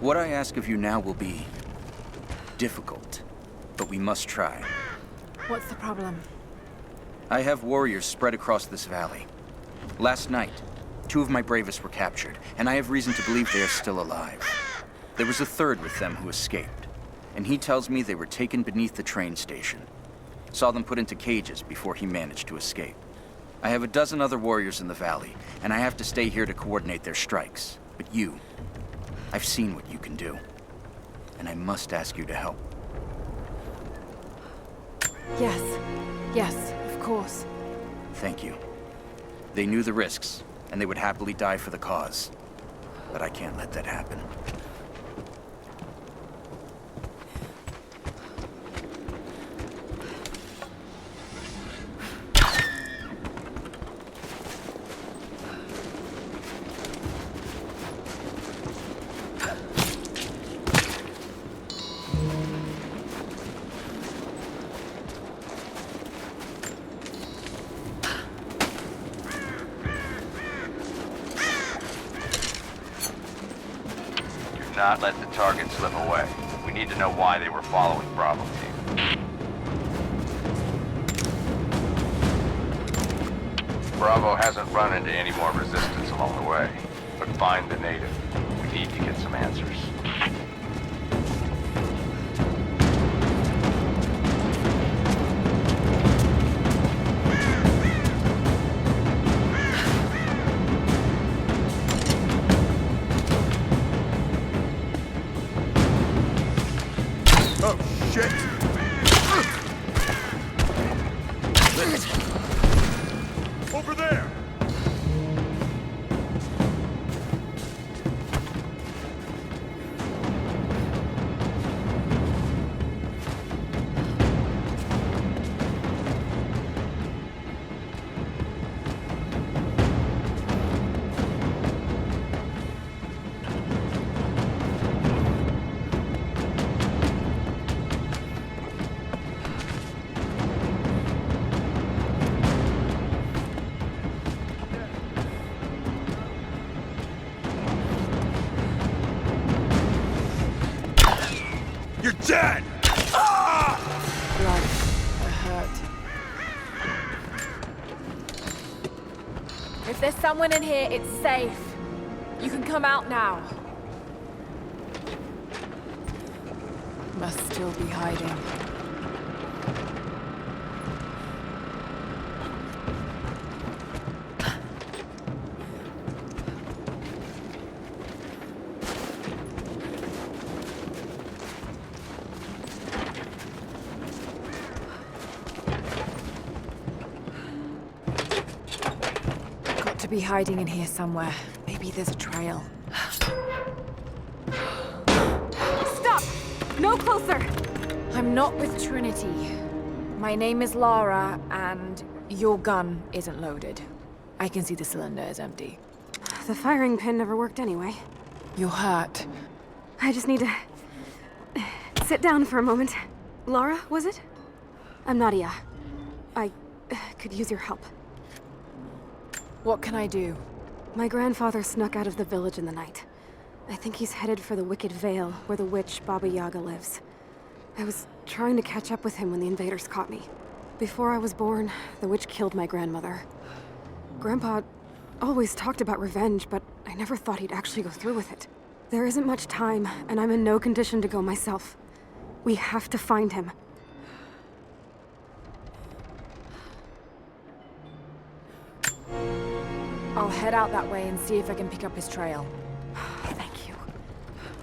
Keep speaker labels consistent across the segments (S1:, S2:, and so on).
S1: What I ask of you now will be difficult, but we must try.
S2: What's the problem?
S1: I have warriors spread across this valley. Last night, 2 of my bravest were captured, and I have reason to believe they are still alive. There was a third with them who escaped, and he tells me they were taken beneath the train station. Saw them put into cages before he managed to escape. I have a dozen other warriors in the valley, and I have to stay here to coordinate their strikes. But you, I've seen what you can do, and I must ask you to help.
S2: Yes, of course.
S1: Thank you. They knew the risks, and they would happily die for the cause. But I can't let that happen.
S3: Not let the target slip away. We need to know why they were following Bravo Team. Bravo hasn't run into any more resistance along the way, but find the native. We need to get some answers.
S4: Over there! You're dead!
S2: Blood. It hurt. If there's someone in here, it's safe. You can come out now. Must still be hiding. Got to be hiding in here somewhere. Maybe there's a trail. Stop! No closer! I'm not with Trinity. My name is Lara, and your gun isn't loaded. I can see the cylinder is empty.
S5: The firing pin never worked anyway.
S2: You're hurt.
S5: I just need to sit down for a moment. Lara, was it? I'm Nadia. I could use your help.
S2: What can I do?
S5: My grandfather snuck out of the village in the night. I think he's headed for the Wicked Vale, where the witch Baba Yaga lives. I was trying to catch up with him when the invaders caught me. Before I was born, the witch killed my grandmother. Grandpa always talked about revenge, but I never thought he'd actually go through with it. There isn't much time, and I'm in no condition to go myself. We have to find him.
S2: I'll head out that way and see if I can pick up his trail.
S5: Thank you.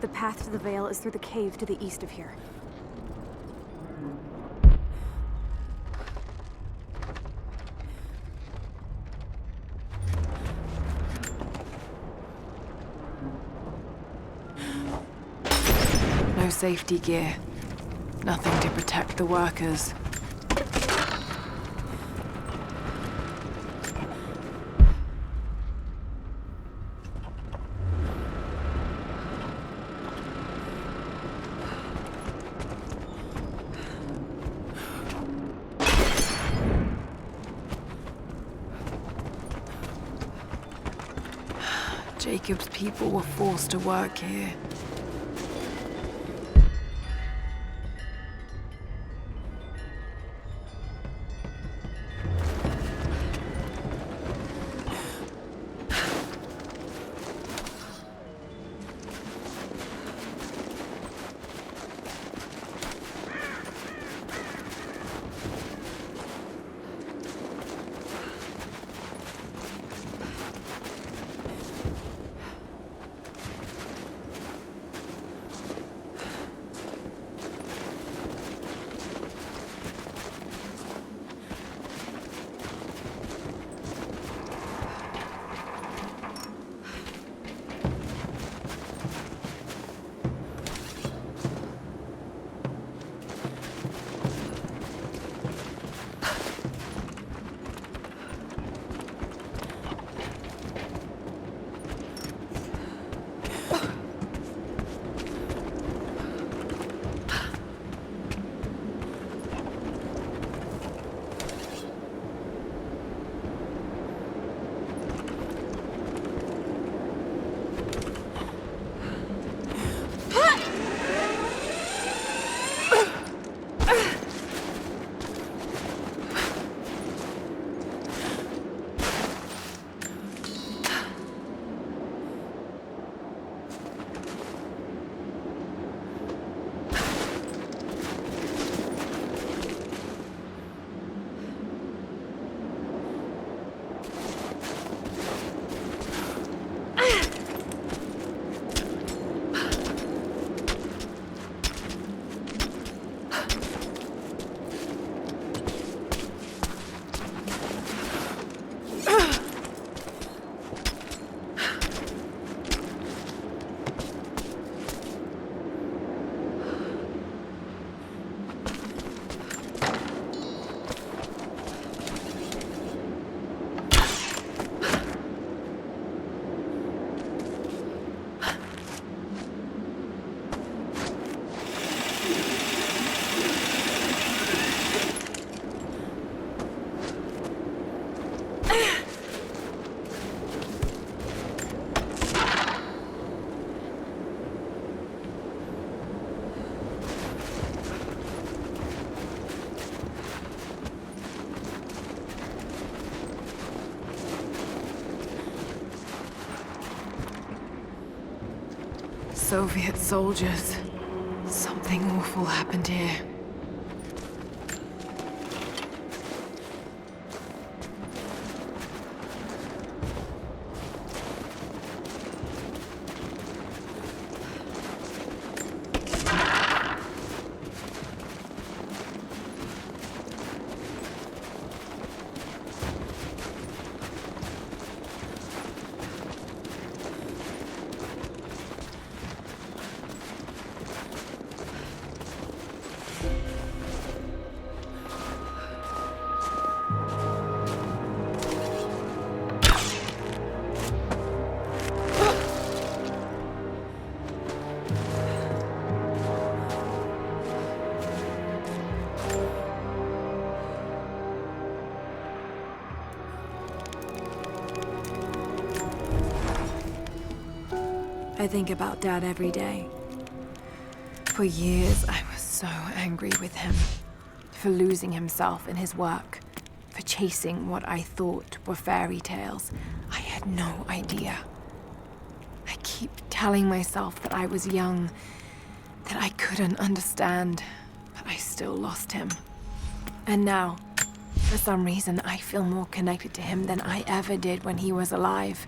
S5: The path to the Vale is through the cave to the east of here.
S2: No safety gear. Nothing to protect the workers. Jacob's people were forced to work here. Soviet soldiers. Something awful happened here. I think about Dad every day. For years, I was so angry with him. For losing himself in his work. For chasing what I thought were fairy tales. I had no idea. I keep telling myself that I was young, that I couldn't understand, but I still lost him. And now, for some reason, I feel more connected to him than I ever did when he was alive.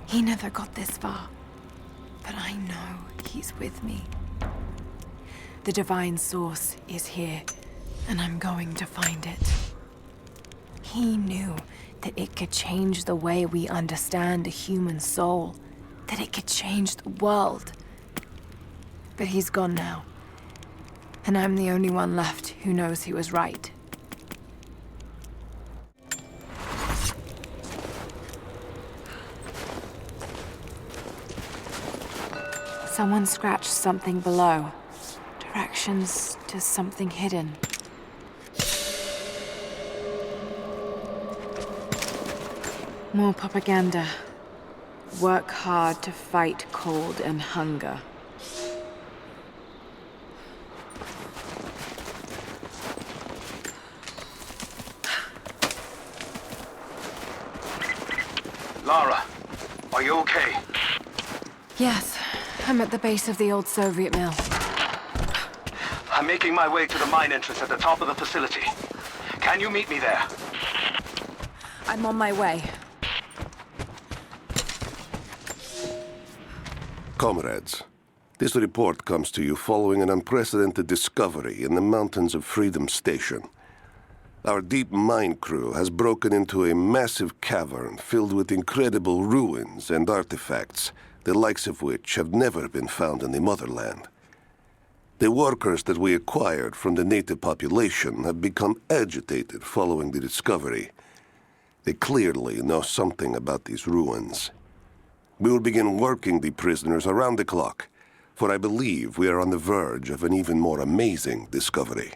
S2: He never got this far. But I know he's with me. The divine source is here, and I'm going to find it. He knew that it could change the way we understand a human soul, that it could change the world. But he's gone now, and I'm the only one left who knows he was right. Someone scratched something below. Directions to something hidden. More propaganda. Work hard to fight cold and hunger.
S3: Lara, are you okay?
S2: Yes, I'm at the base of the old Soviet mill.
S3: I'm making my way to the mine entrance at the top of the facility. Can you meet me there?
S2: I'm on my way.
S6: Comrades, this report comes to you following an unprecedented discovery in the mountains of Freedom Station. Our deep mine crew has broken into a massive cavern filled with incredible ruins and artifacts, the likes of which have never been found in the motherland. The workers that we acquired from the native population have become agitated following the discovery. They clearly know something about these ruins. We will begin working the prisoners around the clock, for I believe we are on the verge of an even more amazing discovery.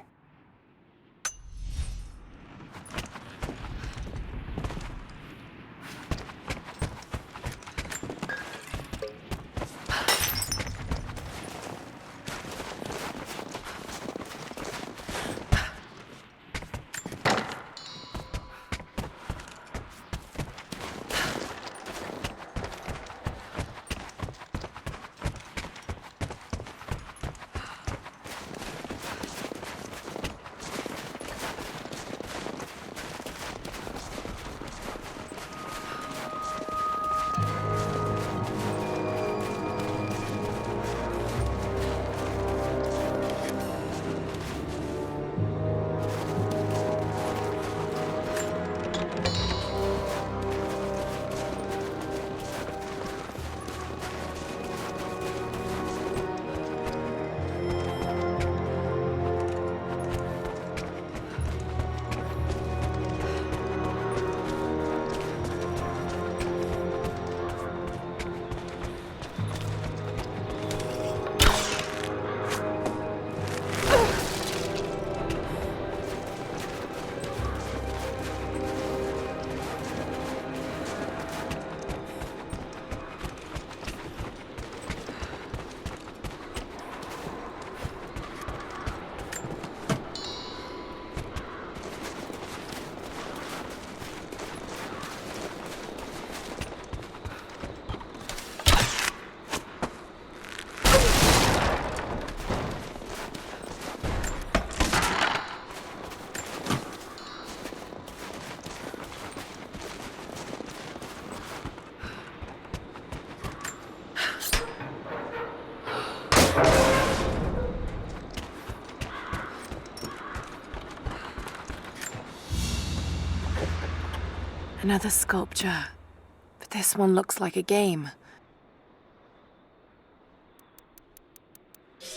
S2: Another sculpture. But this one looks like a game.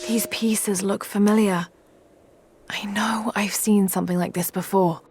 S2: These pieces look familiar. I know I've seen something like this before.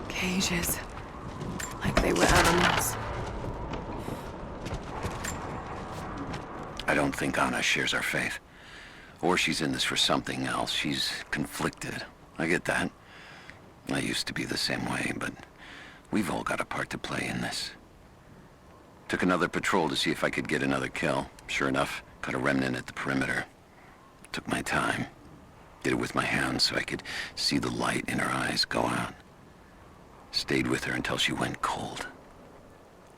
S2: Cages. Like they were animals.
S1: I don't think Anna shares our faith. Or she's in this for something else. She's conflicted. I get that. I used to be the same way, but we've all got a part to play in this. Took another patrol to see if I could get another kill. Sure enough, caught a remnant at the perimeter. Took my time. Did it with my hands so I could see the light in her eyes go out. Stayed with her until she went cold.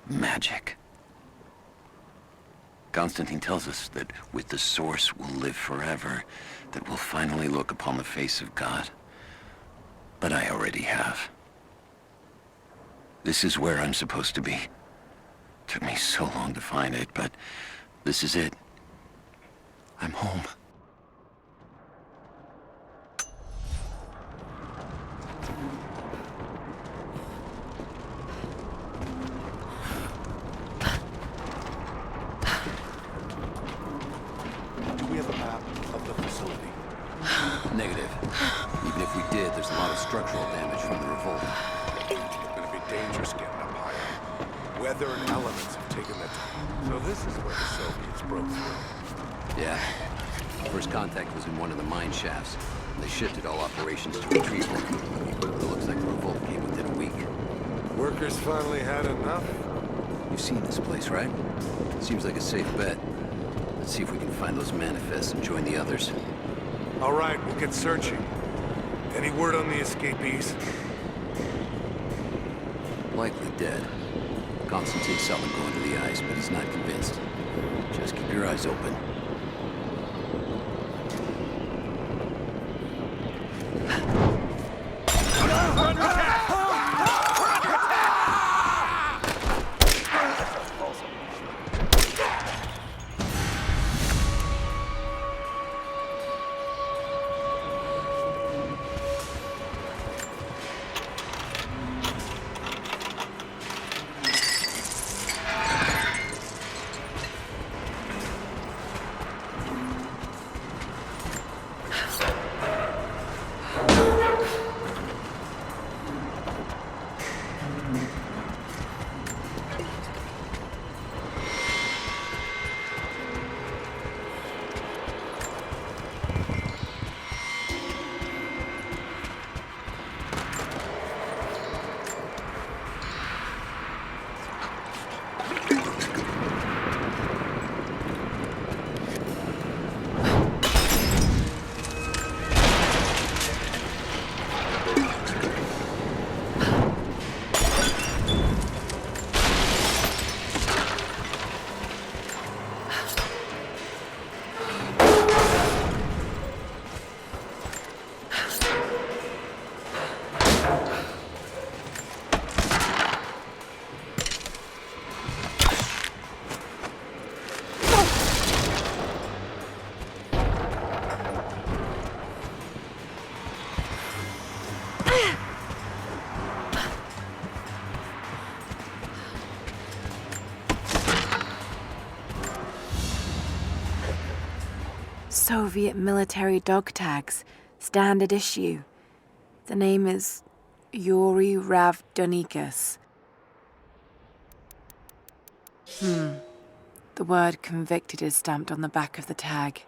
S1: Magic. Constantine tells us that with the Source we'll live forever, that we'll finally look upon the face of God. But I already have. This is where I'm supposed to be. Took me so long to find it, but this is it. I'm home.
S4: Do we have a map of the facility?
S7: Negative. Even if we did, there's a lot of structural damage from the revolt.
S4: It's gonna be dangerous getting up higher. Weather and elements have taken their toll. So this is where the Soviets broke through.
S7: Yeah. First contact was in one of the mine shafts. They shifted all operations to retrieval. It looks like the revolt came within a week.
S4: Workers finally had enough?
S7: You've seen this place, right? Seems like a safe bet. Let's see if we can find those manifests and join the others.
S4: All right, we'll get searching. Any word on the escapees?
S7: Likely dead. Constantine saw them go into the ice, but he's not convinced. Just keep your eyes open.
S2: Soviet military dog tags, standard issue. The name is Yuri Ravdonikas. The word convicted is stamped on the back of the tag.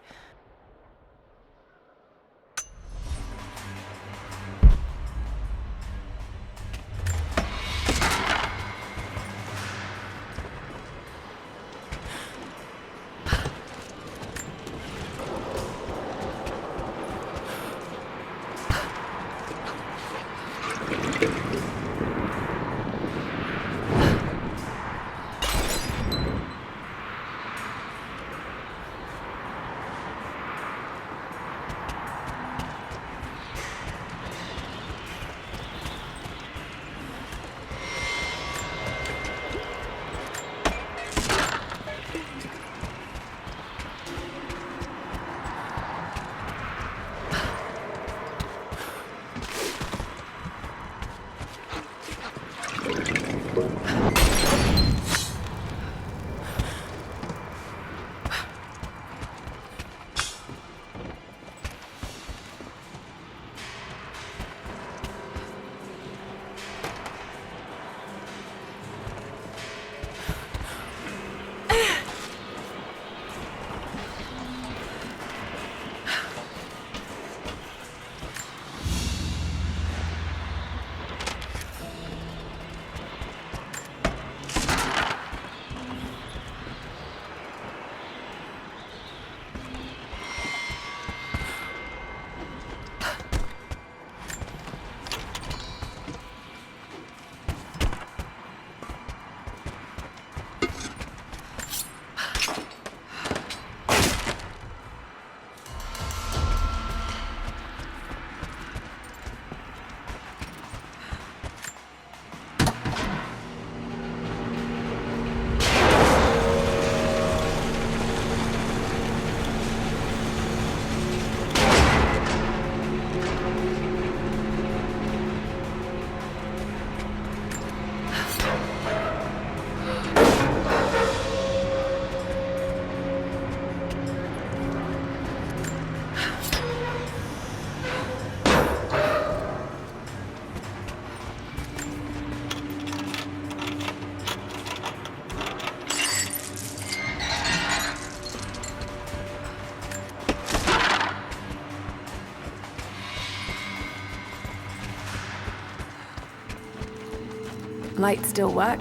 S2: Lights still work?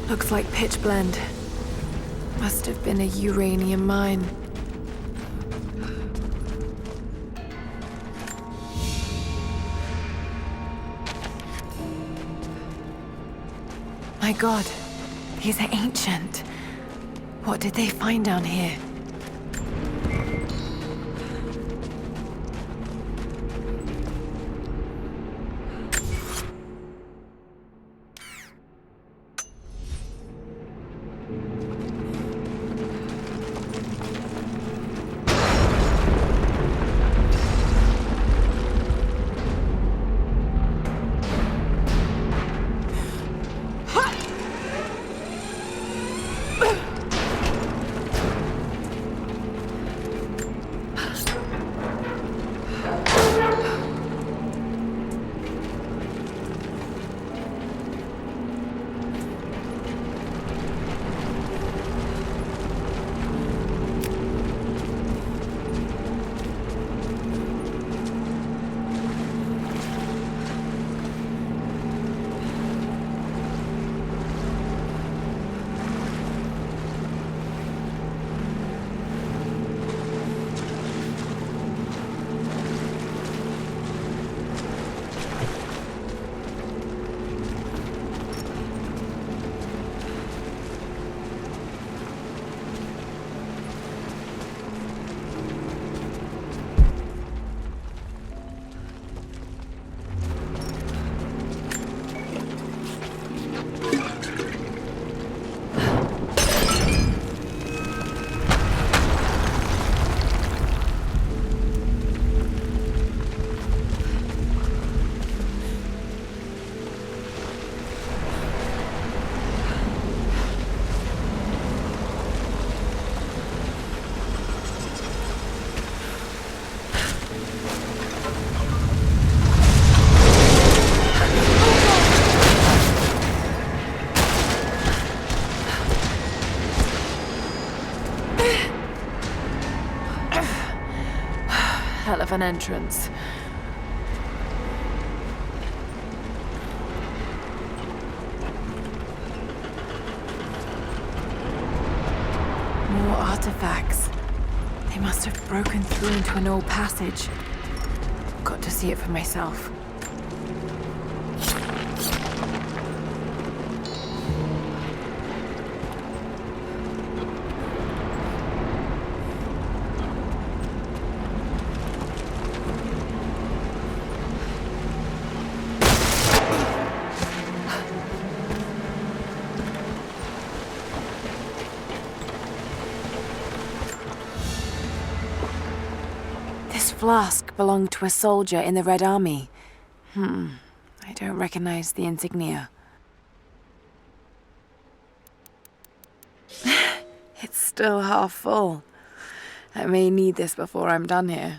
S2: Looks like pitch blende. Must have been a uranium mine. My God, these are ancient. What did they find down here? of an entrance. More artifacts. They must have broken through into an old passage. Got to see it for myself. Flask belonged to a soldier in the Red Army. I don't recognize the insignia. It's still half full. I may need this before I'm done here.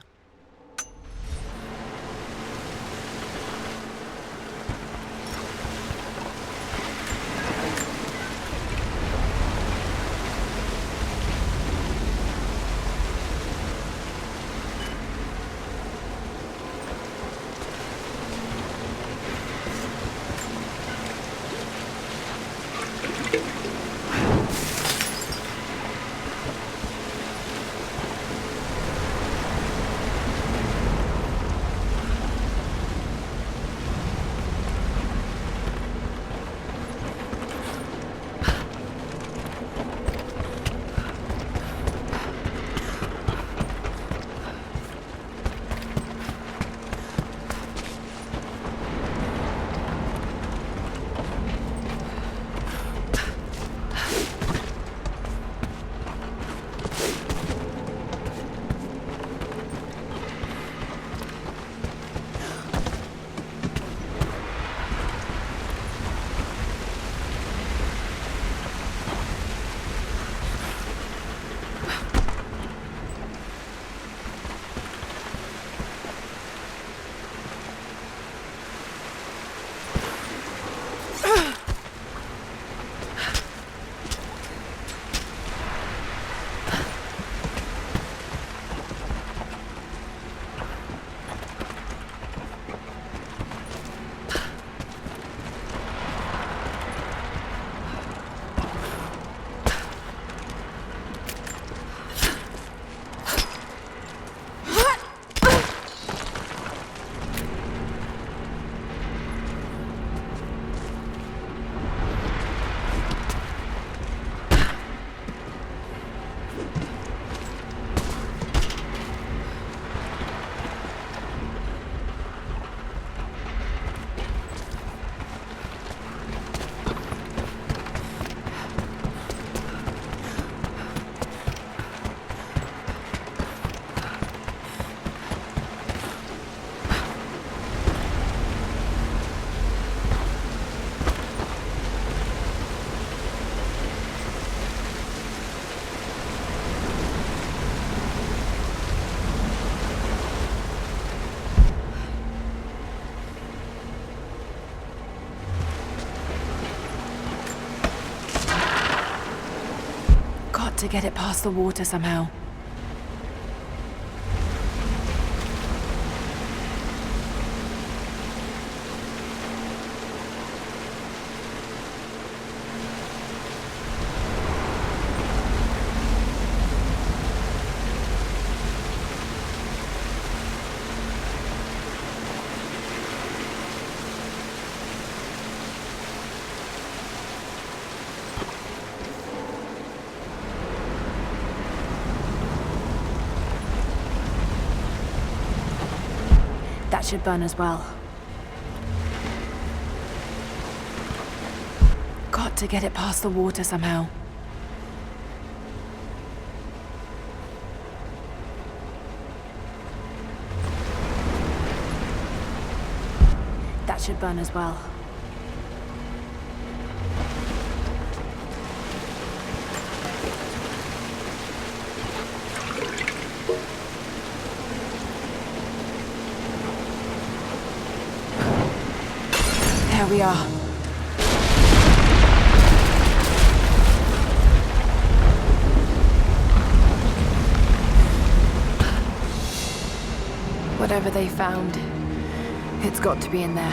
S2: To get it past the water somehow. That should burn as well. Got to get it past the water somehow. That should burn as well. There we are. Whatever they found, it's got to be in there.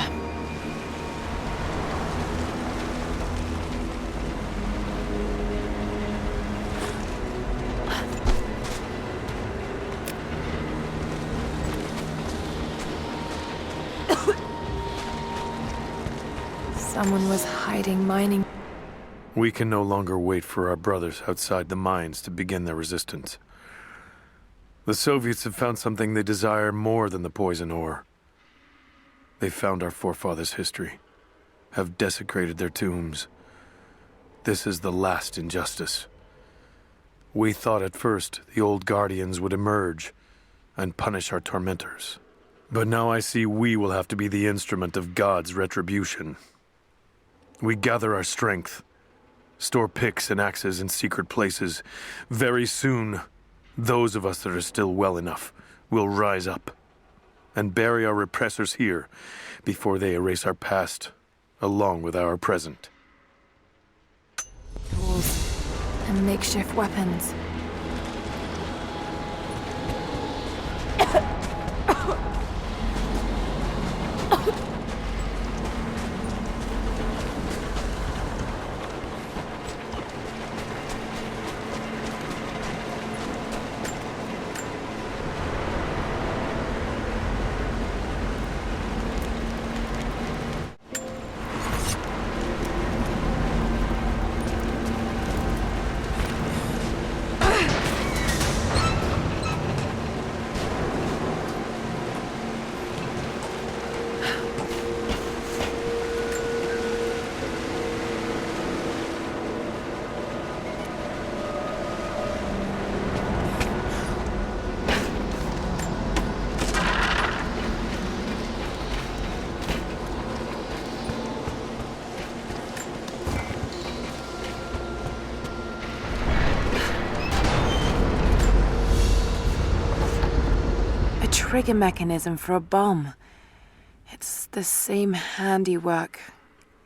S2: Someone was hiding mining.
S8: We can no longer wait for our brothers outside the mines to begin their resistance. The Soviets have found something they desire more than the poison ore. They've found our forefathers' history, have desecrated their tombs. This is the last injustice. We thought at first the old guardians would emerge and punish our tormentors. But now I see we will have to be the instrument of God's retribution. We gather our strength, store picks and axes in secret places. Very soon, those of us that are still well enough will rise up and bury our repressors here before they erase our past along with our present.
S2: Tools and makeshift weapons. Trigger mechanism for a bomb. It's the same handiwork.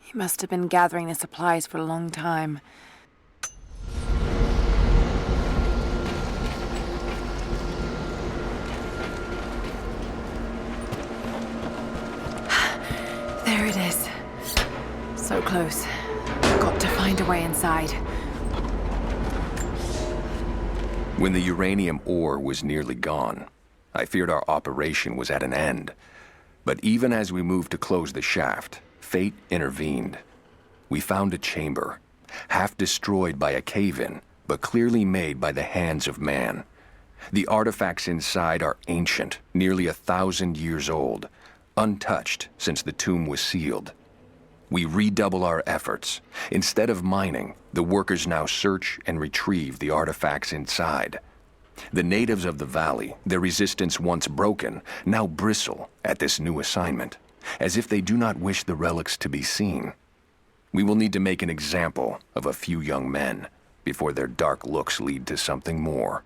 S2: He must have been gathering the supplies for a long time. There it is. So close. Got to find a way inside.
S3: When the uranium ore was nearly gone, I feared our operation was at an end. But even as we moved to close the shaft, fate intervened. We found a chamber, half destroyed by a cave-in, but clearly made by the hands of man. The artifacts inside are ancient, nearly 1,000 years old, untouched since the tomb was sealed. We redouble our efforts. Instead of mining, the workers now search and retrieve the artifacts inside. The natives of the valley, their resistance once broken, now bristle at this new assignment, as if they do not wish the relics to be seen. We will need to make an example of a few young men before their dark looks lead to something more.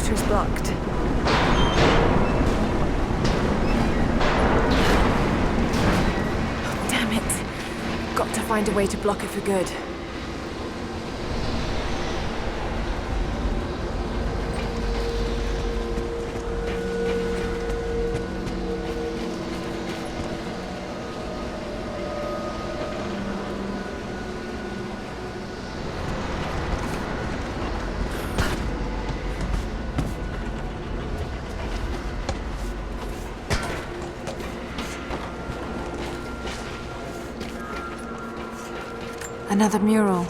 S2: water's blocked. Oh, damn it. Got to find a way to block it for good. Another mural.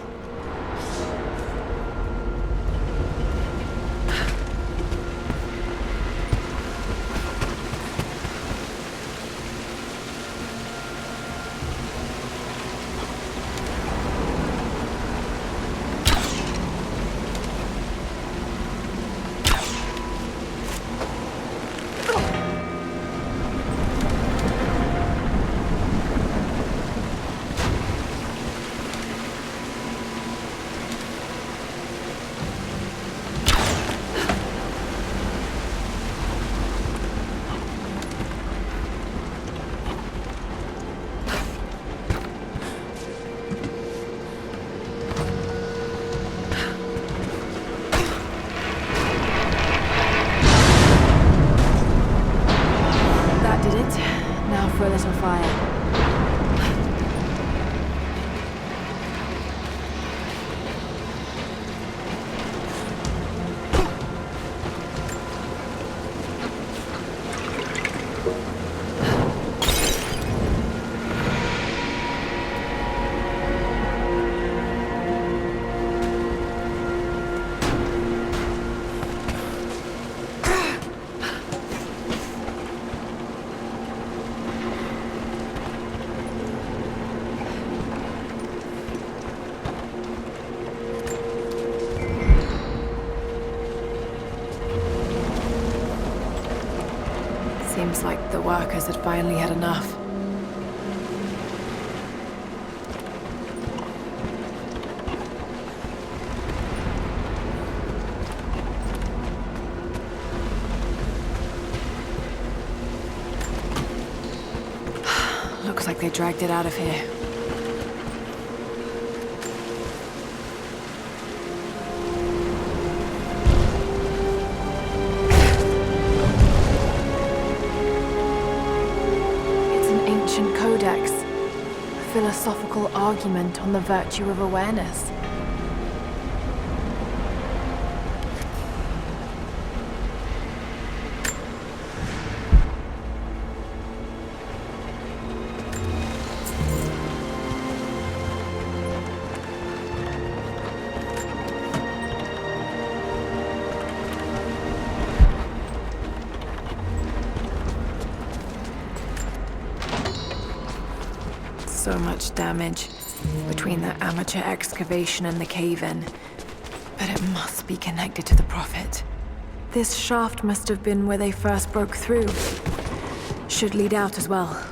S2: For a little fire. Seems like the workers had finally had enough. Looks like they dragged it out of here. Codex, a philosophical argument on the virtue of awareness. So much damage between the amateur excavation and the cave-in. But it must be connected to the Prophet. This shaft must have been where they first broke through. Should lead out as well.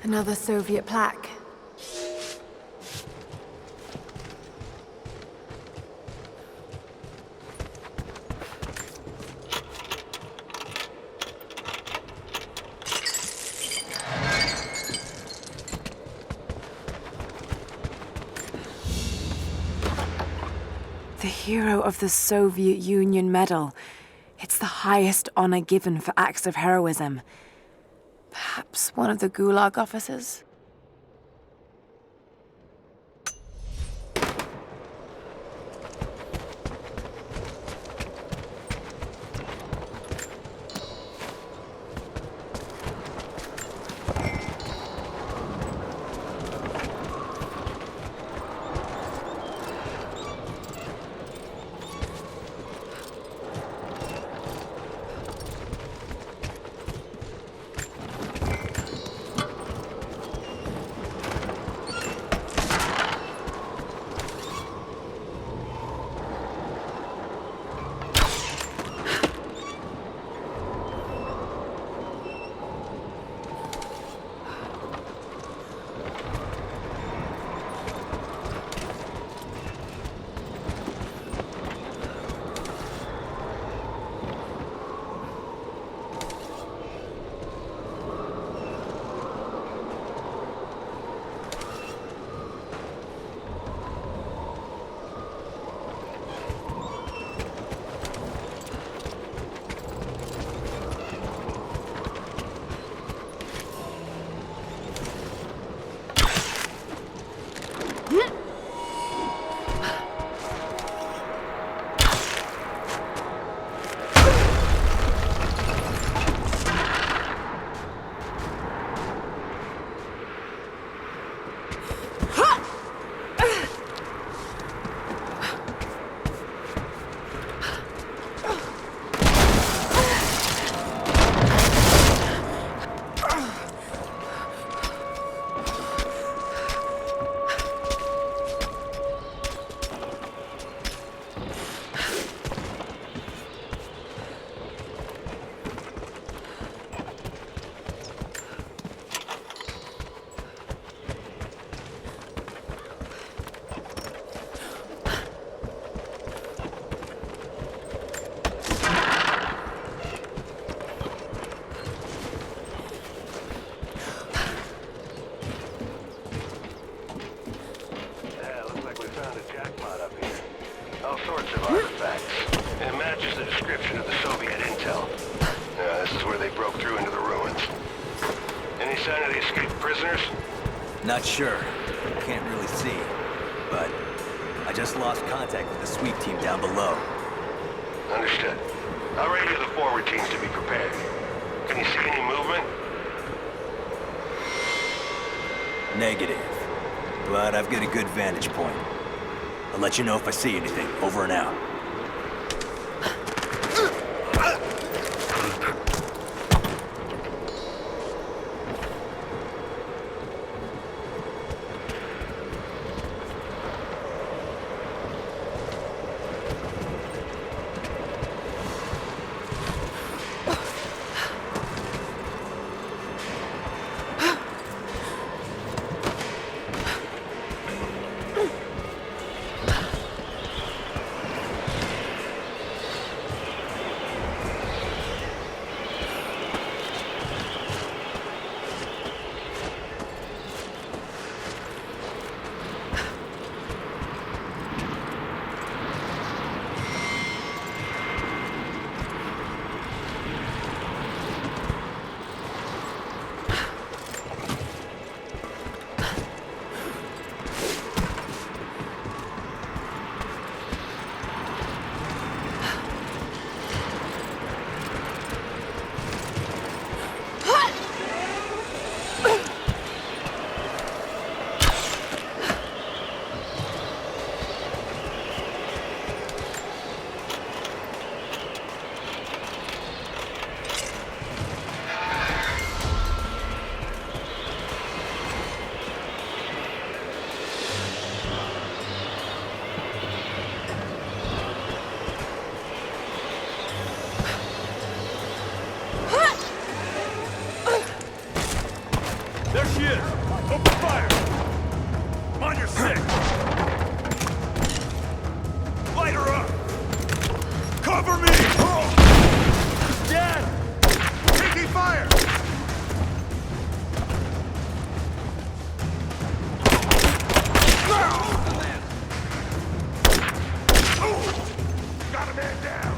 S2: Another Soviet plaque. The Hero of the Soviet Union Medal. It's the highest honor given for acts of heroism. Perhaps one of the Gulag officers?
S9: Not sure. Can't really see. But I just lost contact with the sweep team down below.
S10: Understood. I'll radio the forward teams to be prepared. Can you see any movement?
S9: Negative. But I've got a good vantage point. I'll let you know if I see anything. Over and out.
S11: is! Open fire! I'm on your six! Light her up! Cover me! Dead! Taking fire! Got a man down!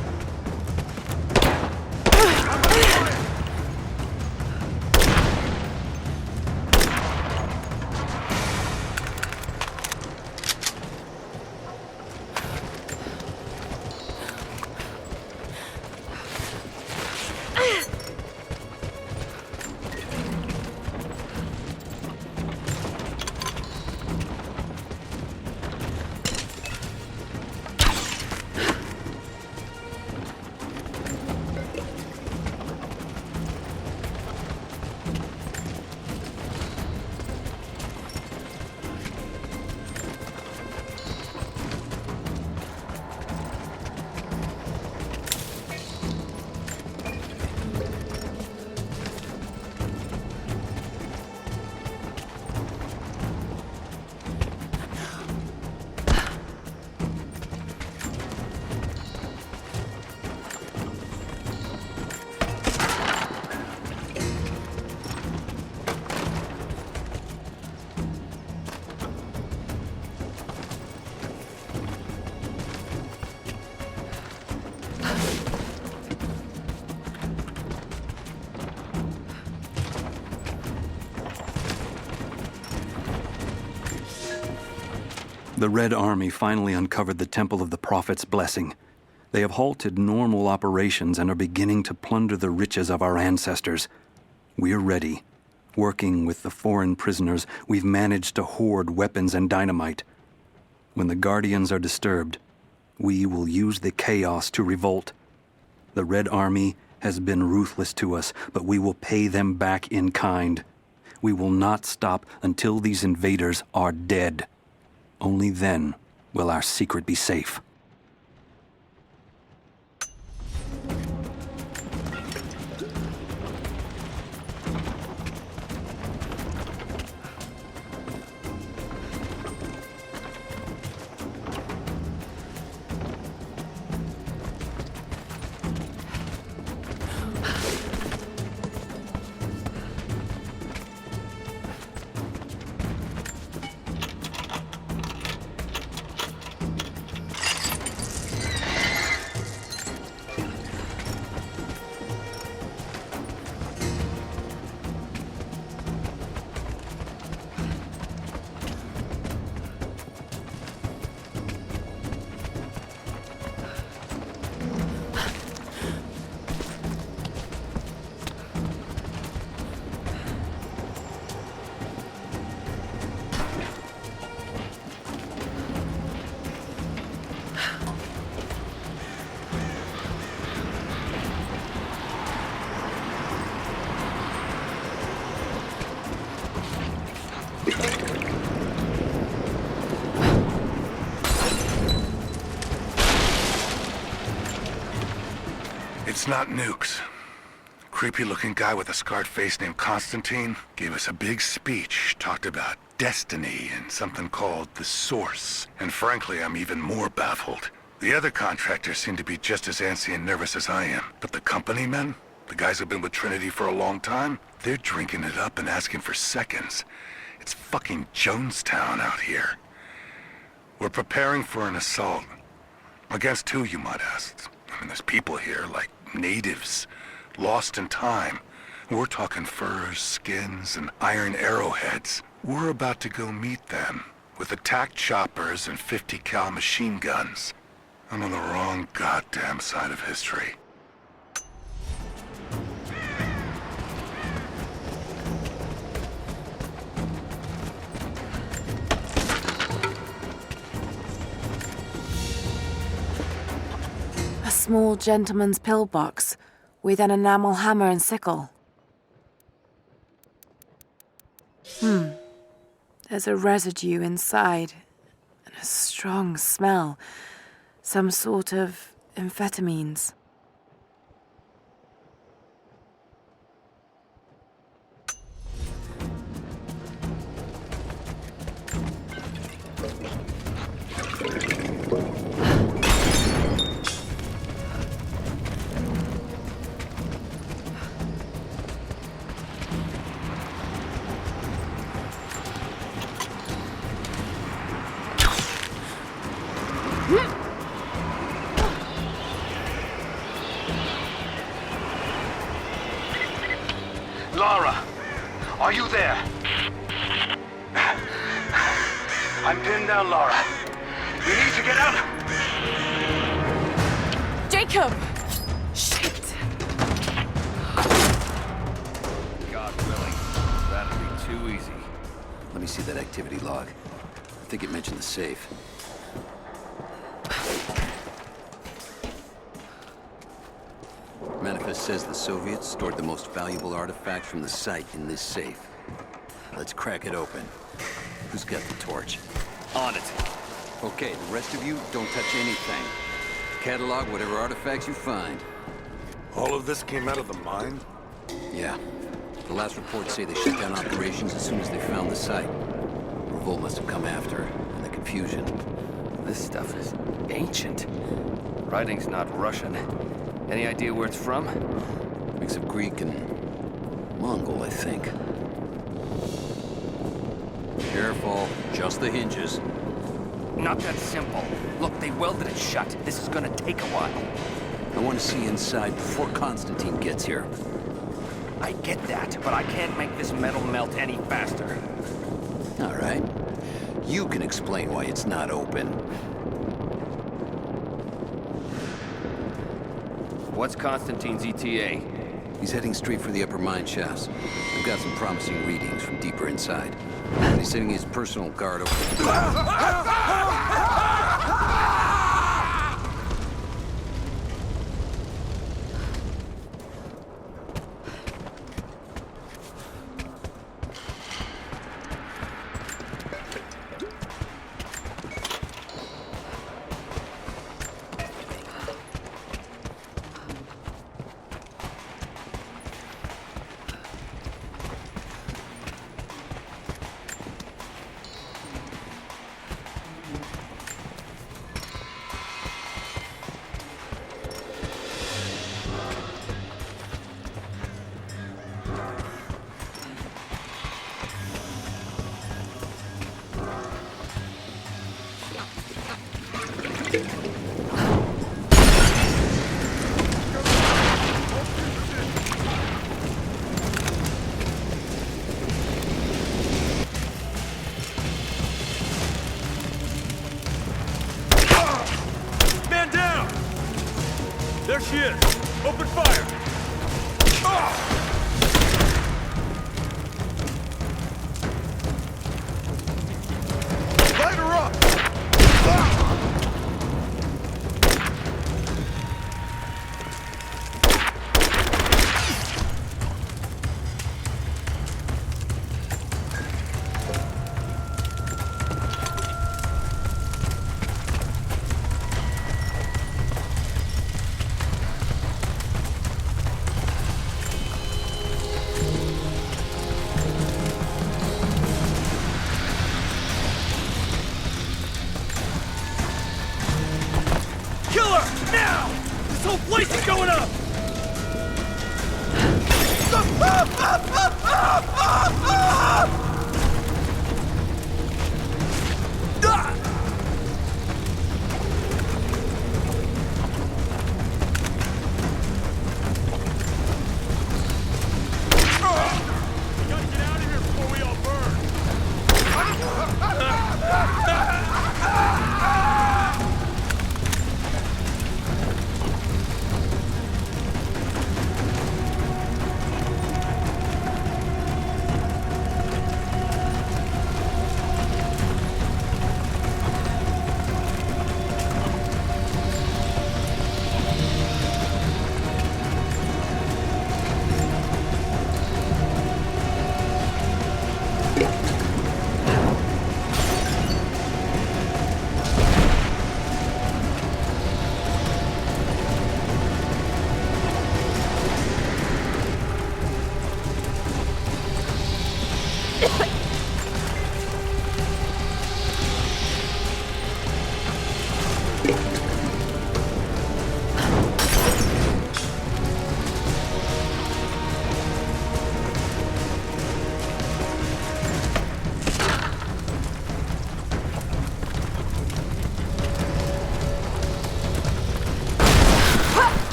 S7: The Red Army finally uncovered the Temple of the Prophet's blessing. They have halted normal operations and are beginning to plunder the riches of our ancestors. We're ready. Working with the foreign prisoners, we've managed to hoard weapons and dynamite. When the Guardians are disturbed, we will use the chaos to revolt. The Red Army has been ruthless to us, but we will pay them back in kind. We will not stop until these invaders are dead. Only then will our secret be safe.
S4: It's not nukes. Creepy-looking guy with a scarred face named Constantine gave us a big speech, talked about destiny and something called the Source. And frankly, I'm even more baffled. The other contractors seem to be just as antsy and nervous as I am. But the company men, the guys who've been with Trinity for a long time, they're drinking it up and asking for seconds. It's fucking Jonestown out here. We're preparing for an assault. Against who, you might ask? I mean, there's people here, like natives, lost in time. We're talking furs, skins, and iron arrowheads. We're about to go meet them with attack choppers and 50 cal machine guns. I'm on the wrong goddamn side of history.
S2: A small gentleman's pillbox with an enamel hammer and sickle. There's a residue inside, and a strong smell. Some sort of amphetamines.
S10: Are you there? I'm pinned down, Lara. We need to get out.
S2: Jacob! Shit!
S12: God willing, that'll be too easy. Let me see that activity log. I think it mentioned the safe. Manifest says the Soviets stored the most valuable artifacts from the site in this safe. Let's crack it open. Who's got the torch? On it. Okay, the rest of you, don't touch anything. Catalog whatever artifacts you find.
S4: All of this came out of the mine?
S12: Yeah. The last reports say they shut down operations as soon as they found the site. Revolt must have come after, and the confusion.
S13: This stuff is ancient. Writing's not Russian. Any idea where it's from?
S12: Mix of Greek and Mongol, I think. Careful, just the hinges.
S13: Not that simple. Look, they welded it shut. This is gonna take a while.
S12: I want to see inside before Constantine gets here.
S13: I get that, but I can't make this metal melt any faster.
S12: All right. You can explain why it's not open.
S13: What's Constantine's ETA?
S12: He's heading straight for the upper mine shafts. I've got some promising readings from deeper inside. He's sending his personal guard over.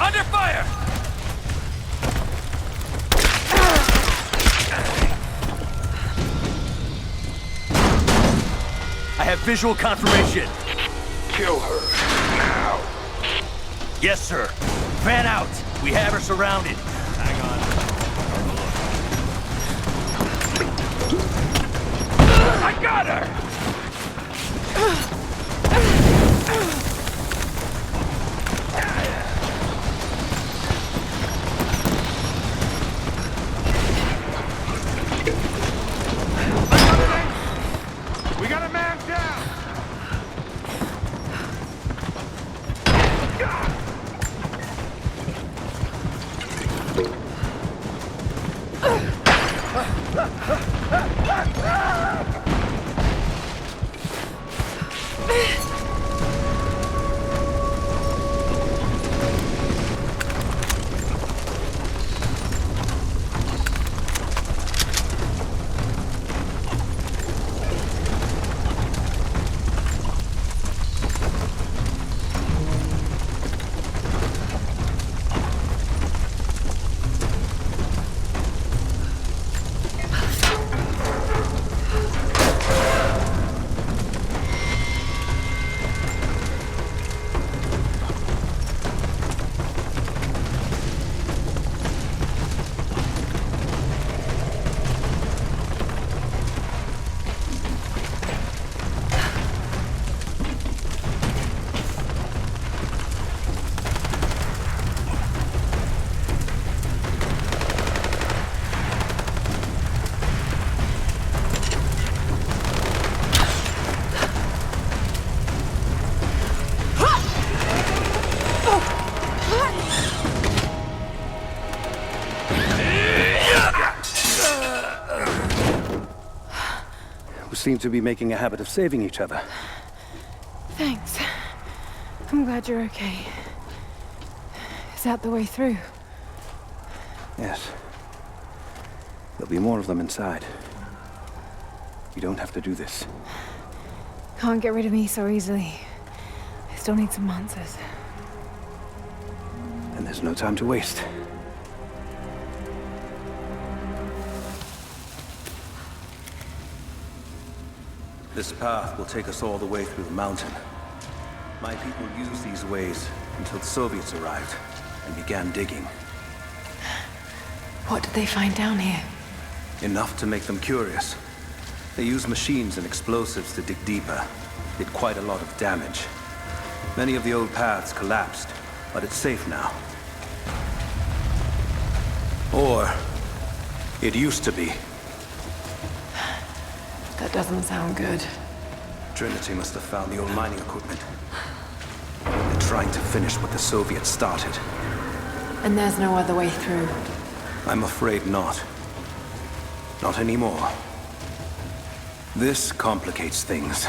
S9: Under fire! I have visual confirmation.
S10: Kill her. Now.
S9: Yes, sir. Fan out. We have her surrounded. Hang on. I got her!
S11: We got a man down!
S7: Seem to be making a habit of saving each other.
S2: Thanks. I'm glad you're okay. Is that the way through?
S7: Yes. There'll be more of them inside. You don't have to do this.
S2: Can't get rid of me so easily. I still need some answers.
S7: And there's no time to waste. This path will take us all the way through the mountain. My people used these ways until the Soviets arrived and began digging.
S2: What did they find down here?
S7: Enough to make them curious. They used machines and explosives to dig deeper. Did quite a lot of damage. Many of the old paths collapsed, but it's safe now. Or it used to be.
S2: That doesn't sound good.
S7: Trinity must have found the old mining equipment. They're trying to finish what the Soviets started.
S2: And there's no other way through.
S7: I'm afraid not. Not anymore. This complicates things.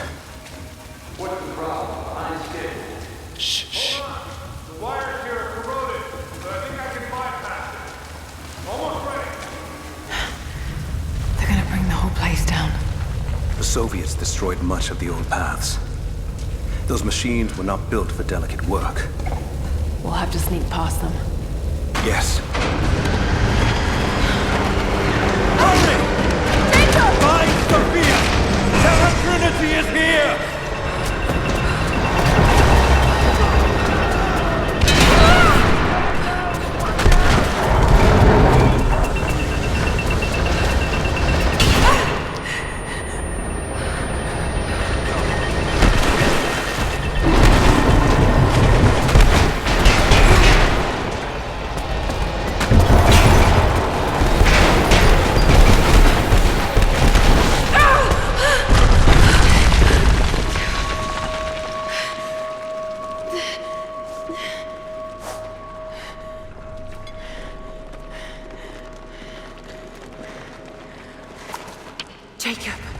S11: What's the problem? Behind schedule.
S7: Shh.
S11: The wires here are corroded, but I think I can bypass it. Almost ready.
S2: They're gonna bring the whole place down.
S7: The Soviets destroyed much of the old paths. Those machines were not built for delicate work.
S2: We'll have to sneak past them.
S7: Yes.
S9: Hurry! Find Sophia! Tell her Trinity is here!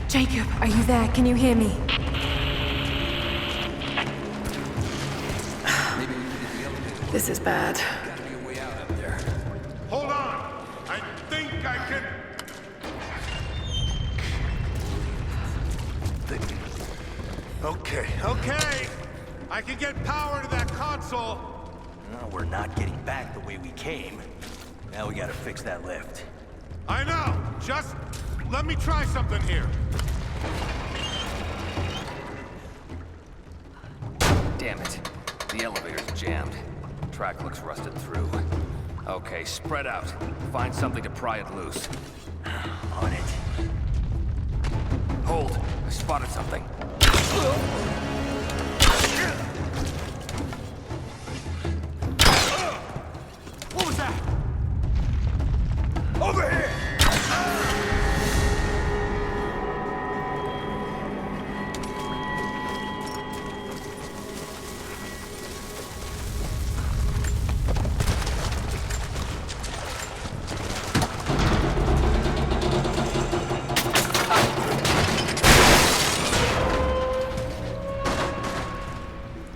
S2: Jacob, are you there? Can you hear me? This is bad.
S11: Hold on! I think I can... Okay. I can get power to that console.
S9: Well, we're not getting back the way we came. Now we gotta fix that lift.
S11: I know! Just let me try something here.
S13: Damn it. The elevator's jammed. Track looks rusted through. Okay, spread out. Find something to pry it loose.
S9: On it.
S13: Hold. I spotted something.
S11: What was that?
S13: Over here!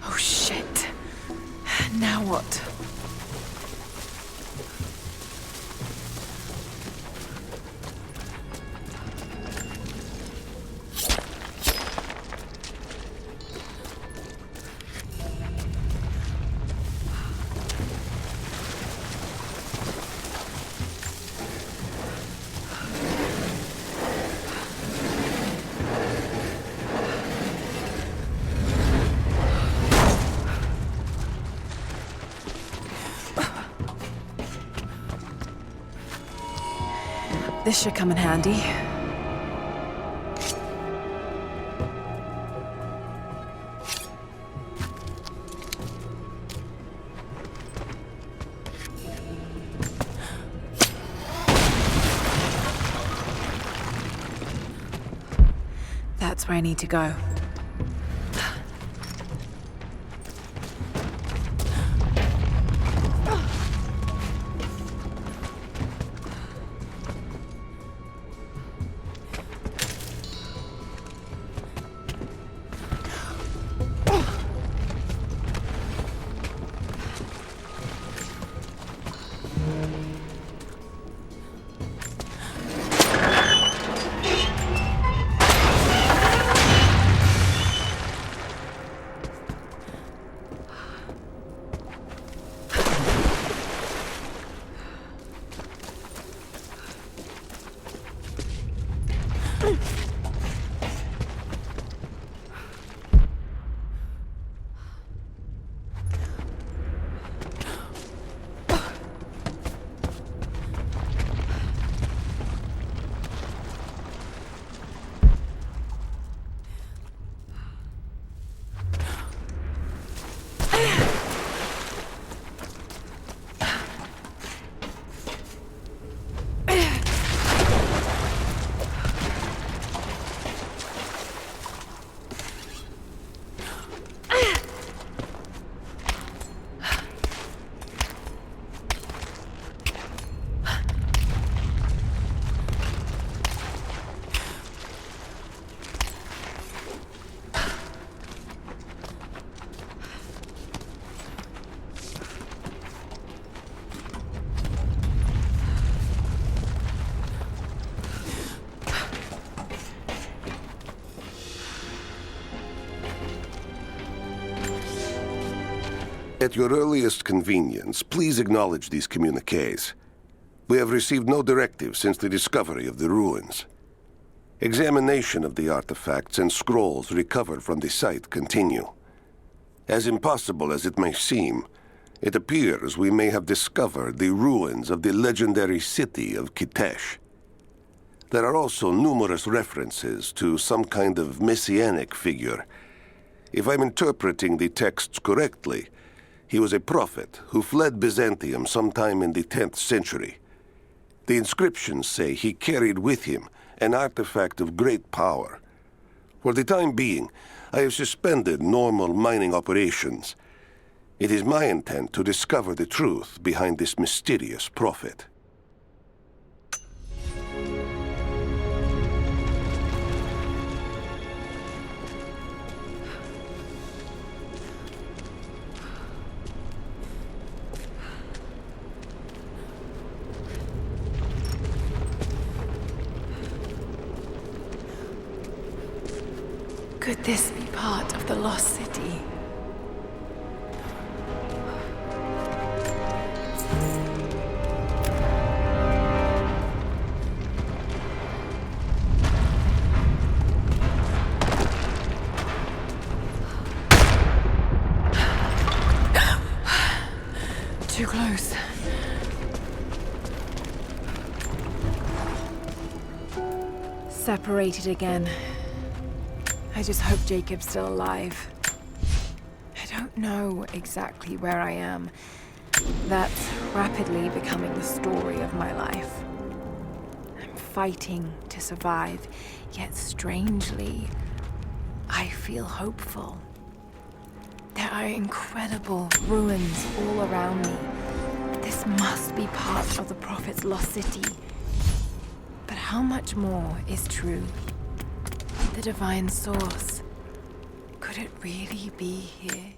S2: Oh shit. Now what? This should come in handy. That's where I need to go.
S6: At your earliest convenience, please acknowledge these communiques. We have received no directive since the discovery of the ruins. Examination of the artifacts and scrolls recovered from the site continue. As impossible as it may seem, it appears we may have discovered the ruins of the legendary city of Kitesh. There are also numerous references to some kind of messianic figure. If I'm interpreting the texts correctly, he was a prophet who fled Byzantium sometime in the 10th century. The inscriptions say he carried with him an artifact of great power. For the time being, I have suspended normal mining operations. It is my intent to discover the truth behind this mysterious prophet.
S2: Could this be part of the lost city? Too close. Separated again. I just hope Jacob's still alive. I don't know exactly where I am. That's rapidly becoming the story of my life. I'm fighting to survive, yet strangely, I feel hopeful. There are incredible ruins all around me. This must be part of the Prophet's lost city. But how much more is true? The divine source, could it really be here?